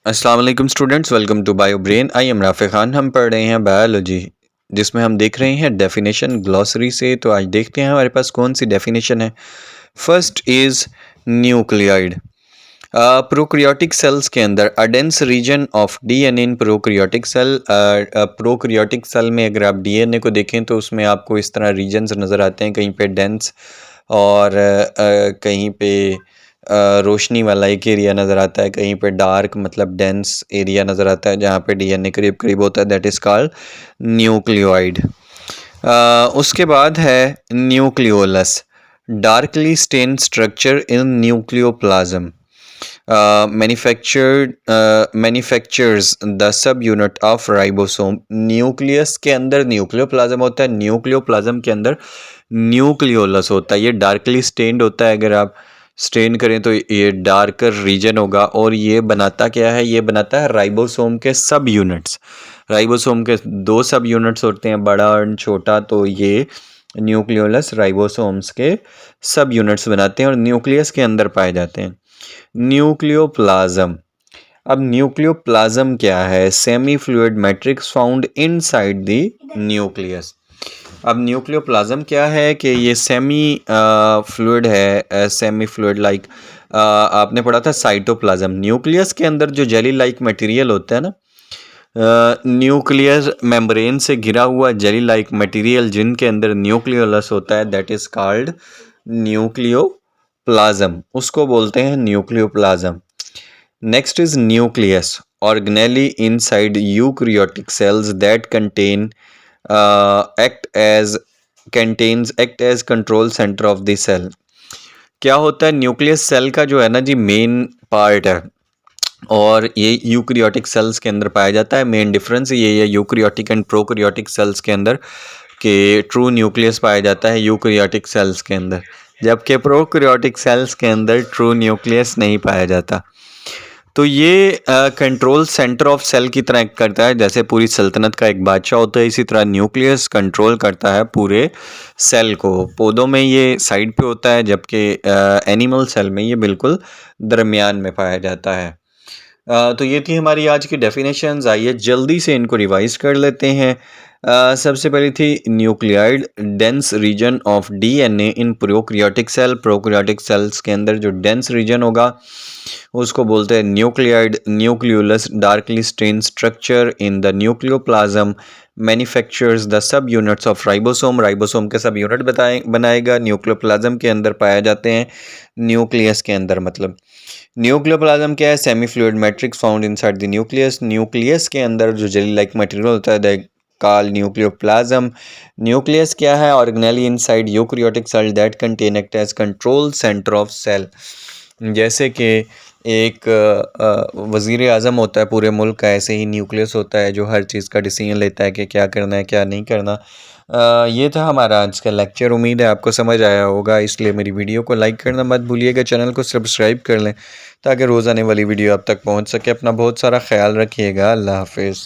अस्सलाम वालेकुम students, welcome to bio brain. I am Rafi Khan. हम पढ़ रहे हैं बायोलॉजी, जिसमें हम देख रहे हैं डेफिनेशन ग्लॉसरी से। तो आज देखते हैं हमारे पास कौन सी डेफिनेशन है। First is nucleoid. Prokaryotic cells के अंदर a dense region of DNA in prokaryotic cell. Prokaryotic cell में अगर आप डीएनए को देखें तो उसमें आपको इस तरह रीजन्स नज़र आते हैं, कहीं पे डेंस और कहीं पे रोशनी वाला एक एरिया नज़र आता है, कहीं पे डार्क मतलब डेंस एरिया नज़र आता है जहाँ पे डीएनए करीब करीब होता है। That is called nucleoid. उसके बाद है nucleolus, darkly stain structure in nucleoplasm. Manufactures the subunit of ribosome. Nucleus के अंदर न्यूक्लियोप्लाज्म होता है, न्यूक्लियोप्लाज्म के अंदर न्यूक्लियोलस होता है। ये डार्कली स्टेन्ड होता है, अगर आप स्टेन करें तो ये डार्कर रीजन होगा। और ये बनाता क्या है? ये बनाता है राइबोसोम के सब यूनिट्स। राइबोसोम के दो सब यूनिट्स होते हैं, बड़ा और छोटा। तो ये न्यूक्लियोलस राइबोसोम्स के सब यूनिट्स बनाते हैं और न्यूक्लियस के अंदर पाए जाते हैं। न्यूक्लियोप्लाज्म। अब न्यूक्लियोप्लाज्म क्या है? Semi fluid matrix found inside the nucleus. अब न्यूक्लियोप्लाज्म क्या है कि ये सेमी फ्लूइड है, सेमी फ्लूइड लाइक। आपने पढ़ा था साइटोप्लाज्म। न्यूक्लियस के अंदर जो जेली लाइक मटेरियल होता है ना, न्यूक्लियर मेम्ब्रेन से घिरा हुआ जेली लाइक मटेरियल जिनके अंदर न्यूक्लियोलस होता है, दैट इज कॉल्ड न्यूक्लियोप्लाज्म। उसको बोलते हैं nucleoplasm. Next is nucleus, organelle inside eukaryotic cells that act as control centre of the cell. क्या होता है? न्यूक्लियस सेल का जो है ना जी, मेन पार्ट है और ये यूकैरियोटिक सेल्स के अंदर पाया जाता है। मेन डिफरेंस ये है यूकैरियोटिक एंड प्रोकैरियोटिक सेल्स के अंदर कि ट्रू न्यूक्लियस पाया जाता है यूकैरियोटिक सेल्स के अंदर, जबकि प्रोकैरियोटिक सेल्स के अंदर ट्रू न्यूक्लियस नहीं पाया जाता। तो ये कंट्रोल सेंटर ऑफ सेल की तरह एक्ट करता है। जैसे पूरी सल्तनत का एक बादशाह होता है, इसी तरह न्यूक्लियस कंट्रोल करता है पूरे सेल को। पौधों में ये साइड पे होता है, जबकि एनिमल सेल में ये बिल्कुल दरमियान में पाया जाता है। तो ये थी हमारी आज की डेफिनेशंस। आइए जल्दी से इनको रिवाइज कर लेते हैं। सबसे पहली थी nucleoid, dense region of DNA in prokaryotic cell. Prokaryotic cells के अंदर जो डेंस रीजन होगा उसको बोलते हैं nucleoid. Nucleolus, darkly stain structure in the nucleoplasm manufactures the subunits of ribosome. Ribosome के सब यूनिट बनाएगा, न्यूक्लियोप्लाज्म के अंदर पाए जाते हैं, न्यूक्लियस के अंदर। मतलब न्यूक्लियोप्लाज्म क्या है? Semi fluid matrix found inside the nucleus. Nucleus के अंदर जो जेली लाइक मटेरियल होता है, दैट कॉल्ड न्यूक्लियोप्लाज्म। न्यूक्लियस क्या है? Organelle inside eukaryotic cell that contain act as control centre of cell. जैसे कि एक वज़ीर आज़म होता है पूरे मुल्क का, ऐसे ही न्यूक्लियस होता है जो हर चीज़ का डिसीजन लेता है कि क्या करना है क्या नहीं करना। ये था हमारा आज का लेक्चर। उम्मीद है आपको समझ आया होगा, इसलिए मेरी वीडियो को लाइक करना मत भूलिएगा, चैनल को सब्सक्राइब कर लें ताकि रोज़ आने वाली वीडियो आप तक पहुंच सके। अपना बहुत सारा ख्याल रखिएगा। अल्लाह हाफिज़।